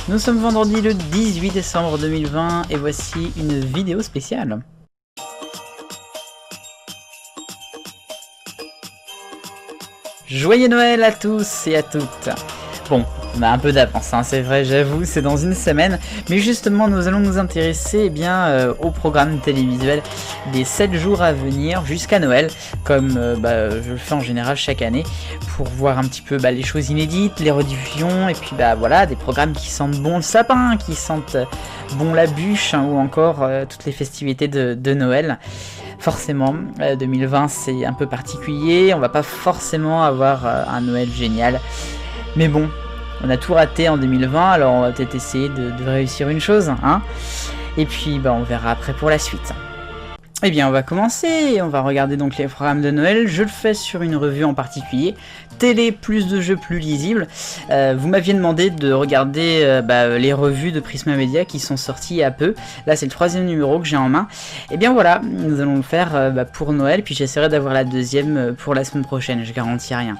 Nous sommes vendredi le 18 décembre 2020 et voici une vidéo spéciale. Joyeux Noël à tous et à toutes. Bon, on a un peu d'avance, hein, c'est vrai, j'avoue, c'est dans une semaine. Mais justement, nous allons nous intéresser au programme télévisuel des 7 jours à venir jusqu'à Noël, comme je le fais en général chaque année, pour voir un petit peu les choses inédites, les rediffusions, et puis voilà, des programmes qui sentent bon le sapin, qui sentent bon la bûche, hein, ou encore toutes les festivités de Noël. Forcément, 2020 c'est un peu particulier, on va pas forcément avoir un Noël génial. Mais bon, on a tout raté en 2020, alors on va peut-être essayer de réussir une chose, hein. Et puis on verra après pour la suite. Eh bien on va commencer, on va regarder donc les programmes de Noël. Je le fais sur une revue en particulier, télé plus de jeux plus lisibles. Vous m'aviez demandé de regarder les revues de Prisma Media qui sont sorties il y a peu. Là c'est le 3e numéro que j'ai en main. Et bien voilà, nous allons le faire pour Noël, puis j'essaierai d'avoir la deuxième pour la semaine prochaine, je garantis rien.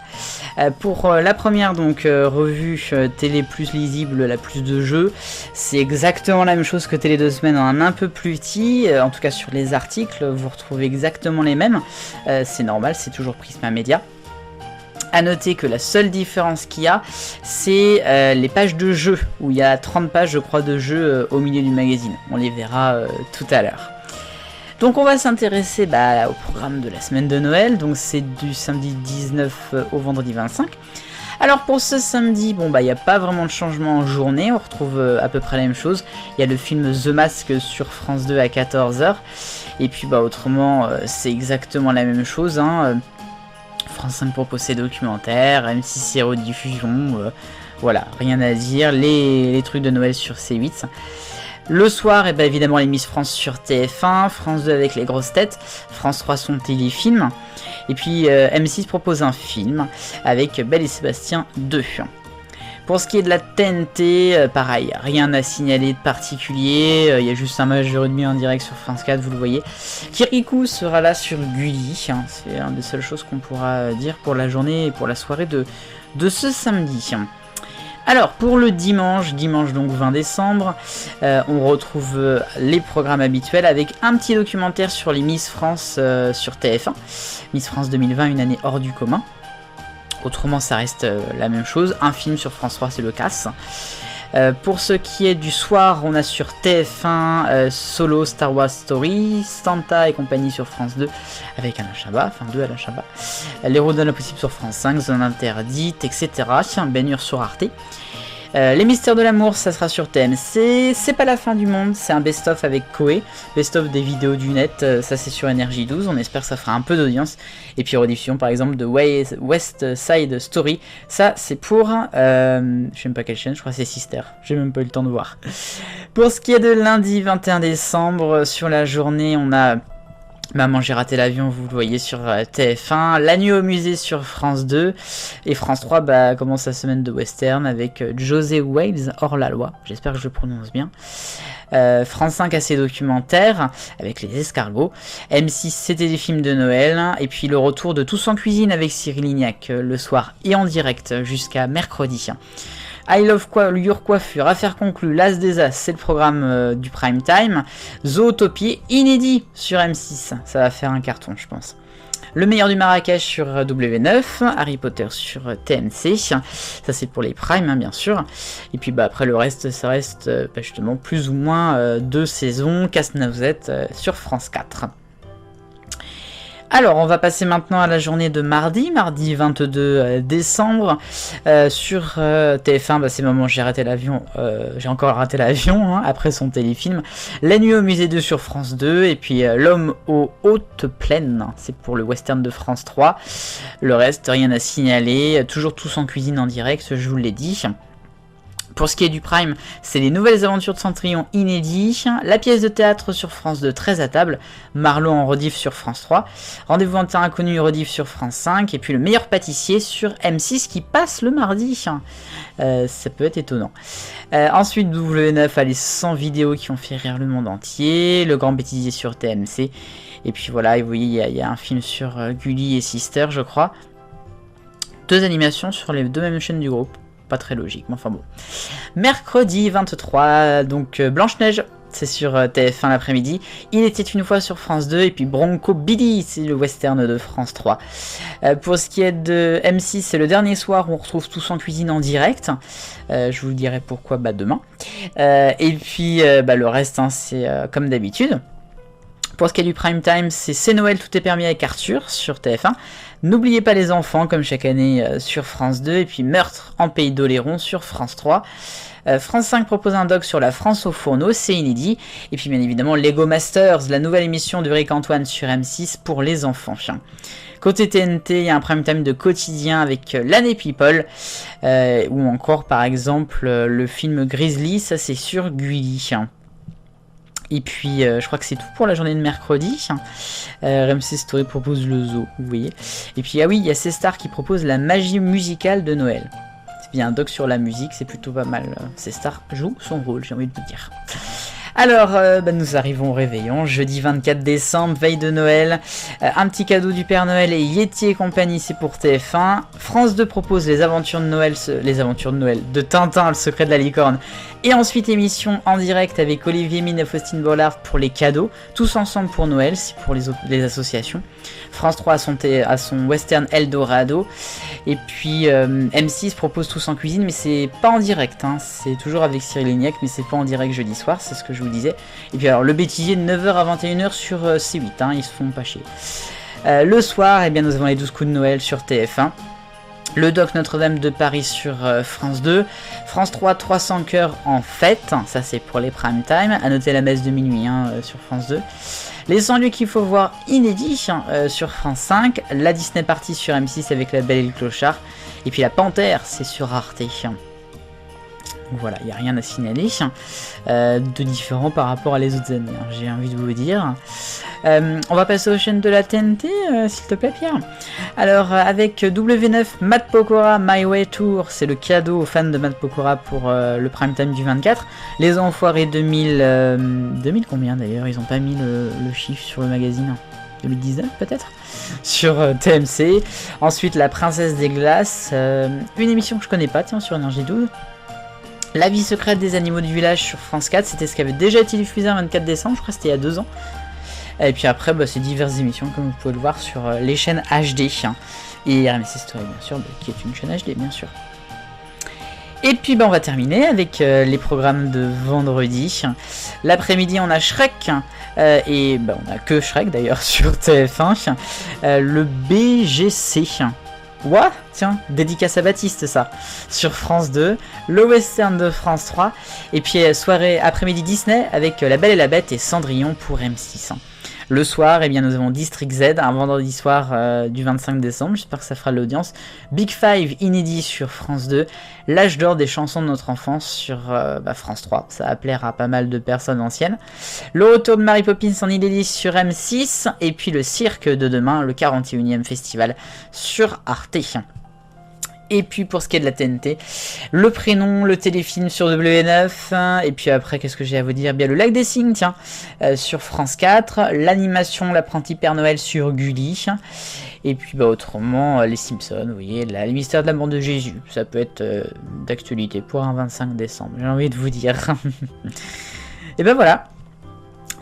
Pour la première donc revue télé plus lisible, la plus de jeux, c'est exactement la même chose que télé 2 semaines en un peu plus petit, en tout cas sur les articles. Vous retrouvez exactement les mêmes, c'est normal, c'est toujours Prisma Media. A noter que la seule différence qu'il y a, c'est les pages de jeux, où il y a 30 pages je crois de jeux au milieu du magazine. On les verra tout à l'heure. Donc on va s'intéresser au programme de la semaine de Noël, donc c'est du samedi 19 au vendredi 25. Alors pour ce samedi, il n'y a pas vraiment de changement en journée, on retrouve à peu près la même chose. Il y a le film The Mask sur France 2 à 14h, et puis autrement c'est exactement la même chose, hein. France 5 propose ses documentaires, M6 ses rediffusions, voilà, rien à dire, les trucs de Noël sur C8. Le soir, évidemment les Miss France sur TF1, France 2 avec les grosses têtes, France 3 son téléfilm, et puis M6 propose un film avec Belle et Sébastien 2. Pour ce qui est de la TNT, pareil, rien à signaler de particulier, il y a juste un match de rugby en direct sur France 4, vous le voyez. Kirikou sera là sur Gulli, hein, c'est une des seules choses qu'on pourra dire pour la journée et pour la soirée de ce samedi. Alors pour le dimanche donc 20 décembre, on retrouve les programmes habituels avec un petit documentaire sur les Miss France sur TF1. Miss France 2020, une année hors du commun. Autrement ça reste la même chose, un film sur France 3 c'est le casse. Pour ce qui est du soir, on a sur TF1 Solo Star Wars Story, Santa et compagnie sur France 2 avec Alain Chabat, enfin 2 Alain Chabat, Les Routes de l'Impossible sur France 5, Zone Interdite, etc. Ben Hur sur Arte. Les Mystères de l'amour, ça sera sur TMC. C'est pas la fin du monde, c'est un best-of avec Koé, best-of des vidéos du net, ça c'est sur Énergie 12, on espère que ça fera un peu d'audience. Et puis rediffusion par exemple de West Side Story, ça c'est pour, je sais même pas quelle chaîne, je crois que c'est Sister, j'ai même pas eu le temps de voir. Pour ce qui est de lundi 21 décembre, sur la journée on a Maman j'ai raté l'avion, vous le voyez sur TF1, La nuit au musée sur France 2, et France 3 commence sa semaine de western avec José Wales hors la loi, j'espère que je le prononce bien. France 5 a ses documentaires avec les escargots, M6 c'était des films de Noël, et puis le retour de Tous en cuisine avec Cyril Lignac le soir et en direct jusqu'à mercredi. I Love Your Coiffure, Affaires conclues, L'As des As, c'est le programme du prime time. Zootopie, inédit sur M6, ça va faire un carton je pense. Le meilleur du Marrakech sur W9, Harry Potter sur TMC, ça c'est pour les primes hein, bien sûr. Et puis après le reste, ça reste justement plus ou moins 2 saisons, Casse-Noisette sur France 4. Alors on va passer maintenant à la journée de mardi 22 décembre, sur TF1 c'est Maman j'ai raté l'avion, j'ai encore raté l'avion hein, après son téléfilm, La nuit au musée 2 sur France 2, et puis L'homme aux hautes plaines, c'est pour le western de France 3, le reste rien à signaler, toujours Tous en cuisine en direct, je vous l'ai dit. Pour ce qui est du prime, c'est les nouvelles aventures de Cendrillon inédits, la pièce de théâtre sur France 2 13 à table, Marlowe en rediff sur France 3, Rendez-vous en terre inconnu rediff sur France 5, et puis le meilleur pâtissier sur M6 qui passe le mardi. Ça peut être étonnant. Ensuite W9 a les 100 vidéos qui ont fait rire le monde entier, le grand bêtisier sur TMC, et puis voilà, vous voyez il y a un film sur Gulli et Sister je crois. 2 animations sur les 2 mêmes chaînes du groupe. pas très logique, mais enfin bon. Mercredi 23, donc Blanche-Neige, c'est sur TF1 l'après-midi. Il était une fois sur France 2, et puis Bronco Billy, c'est le western de France 3. Pour ce qui est de M6, c'est le dernier soir où on retrouve Tous en cuisine en direct. Je vous dirai pourquoi demain. Et puis le reste, hein, c'est comme d'habitude. Pour ce qui est du prime time, c'est Noël, tout est permis avec Arthur sur TF1. N'oubliez pas les enfants, comme chaque année sur France 2. Et puis Meurtre en Pays d'Oléron sur France 3. France 5 propose un doc sur la France au fourneau, c'est inédit. Et puis bien évidemment Lego Masters, la nouvelle émission de Rick Antoine sur M6 pour les enfants. Côté TNT, il y a un prime time de quotidien avec l'année People. Ou encore par exemple le film Grizzly, ça c'est sur Gulli. Et puis je crois que c'est tout pour la journée de mercredi. RMC Story propose le zoo, vous voyez. Et puis ah oui, il y a C-Star qui propose la magie musicale de Noël. Il y a un doc sur la musique, c'est plutôt pas mal. C-Star joue son rôle, j'ai envie de vous dire. Alors, nous arrivons au réveillon, jeudi 24 décembre, veille de Noël. Un petit cadeau du Père Noël et Yeti et compagnie, c'est pour TF1. France 2 propose les aventures de Noël de Tintin, le secret de la licorne. Et ensuite, émission en direct avec Olivier Mine et Faustine Bollard pour les cadeaux. Tous ensemble pour Noël, c'est pour les associations. France 3 a son western Eldorado. Et puis M6 propose Tous en cuisine, mais c'est pas en direct. Hein. C'est toujours avec Cyril Lignac, mais c'est pas en direct jeudi soir, c'est ce que je vous disais. Et puis alors le bêtisier de 9h à 21h sur C8, hein, ils se font pas chier. Le soir, eh bien, nous avons les 12 coups de Noël sur TF1. Le doc Notre-Dame de Paris sur France 2. France 3, 300 cœurs en fête. Ça, c'est pour les prime time. À noter la messe de minuit sur France 2. Les 100 lieux qu'il faut voir inédits sur France 5. La Disney Party sur M6 avec La Belle et le Clochard. Et puis La Panthère, c'est sur Arte. Donc voilà, il n'y a rien à signaler de différent par rapport à les autres années, hein, j'ai envie de vous dire. On va passer aux chaînes de la TNT, s'il te plaît Pierre. Alors avec W9, Matt Pokora, My Way Tour, c'est le cadeau aux fans de Matt Pokora pour le prime time du 24. Les Enfoirés 2000 combien d'ailleurs, ils n'ont pas mis le chiffre sur le magazine. 2019 peut-être sur TMC. Ensuite La Princesse des Glaces, une émission que je connais pas, tiens, sur Énergie 12. La vie secrète des animaux du village sur France 4, c'était ce qui avait déjà été diffusé le 24 décembre, je crois que c'était il y a 2 ans. Et puis après, c'est diverses émissions, comme vous pouvez le voir sur les chaînes HD. Et RMC Story, bien sûr, qui est une chaîne HD, bien sûr. Et puis on va terminer avec les programmes de vendredi. L'après-midi, on a Shrek. Et on a que Shrek d'ailleurs sur TF1. Le BGC. What? Tiens, dédicace à Baptiste ça, sur France 2, le western de France 3, et puis soirée après-midi Disney avec La Belle et la Bête et Cendrillon pour M6. Le soir, eh bien, nous avons District Z, un vendredi soir du 25 décembre, j'espère que ça fera l'audience. Big Five inédit sur France 2, L'âge d'or des chansons de notre enfance sur France 3, ça va plaire à pas mal de personnes anciennes. Le retour de Mary Poppins en inédit sur M6, et puis le cirque de demain, le 41e festival sur Arte. Et puis pour ce qui est de la TNT, le prénom, le téléfilm sur W9, et puis après qu'est-ce que j'ai à vous dire, bien le Lac des Cygnes, tiens, sur France 4, l'animation L'apprenti Père Noël sur Gulli, et puis autrement les Simpsons, vous voyez, les mystères de l'amour de Jésus, ça peut être d'actualité pour un 25 décembre, j'ai envie de vous dire. Et voilà.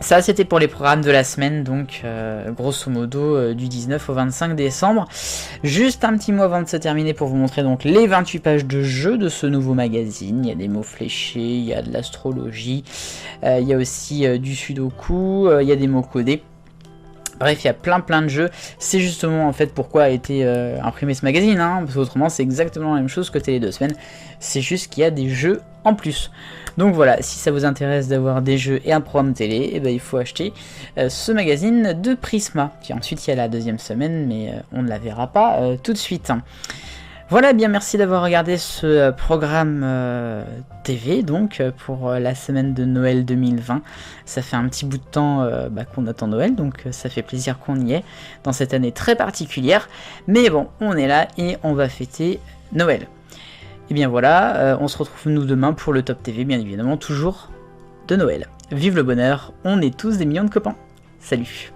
Ça c'était pour les programmes de la semaine, donc grosso modo du 19 au 25 décembre. Juste un petit mot avant de se terminer pour vous montrer donc les 28 pages de jeu de ce nouveau magazine. Il y a des mots fléchés, il y a de l'astrologie, il y a aussi du sudoku, il y a des mots codés. Bref, il y a plein de jeux. C'est justement en fait pourquoi a été imprimé ce magazine, hein, parce qu'autrement c'est exactement la même chose que Télé 2 semaines. C'est juste qu'il y a des jeux en plus. Donc voilà, si ça vous intéresse d'avoir des jeux et un programme télé, il faut acheter ce magazine de Prisma. Puis ensuite il y a la 2e semaine, mais on ne la verra pas tout de suite. Voilà, bien merci d'avoir regardé ce programme TV donc pour la semaine de Noël 2020. Ça fait un petit bout de temps qu'on attend Noël, donc ça fait plaisir qu'on y est dans cette année très particulière. Mais bon, on est là et on va fêter Noël. Et bien voilà, on se retrouve nous demain pour le Top TV, bien évidemment, toujours de Noël. Vive le bonheur, on est tous des millions de copains. Salut!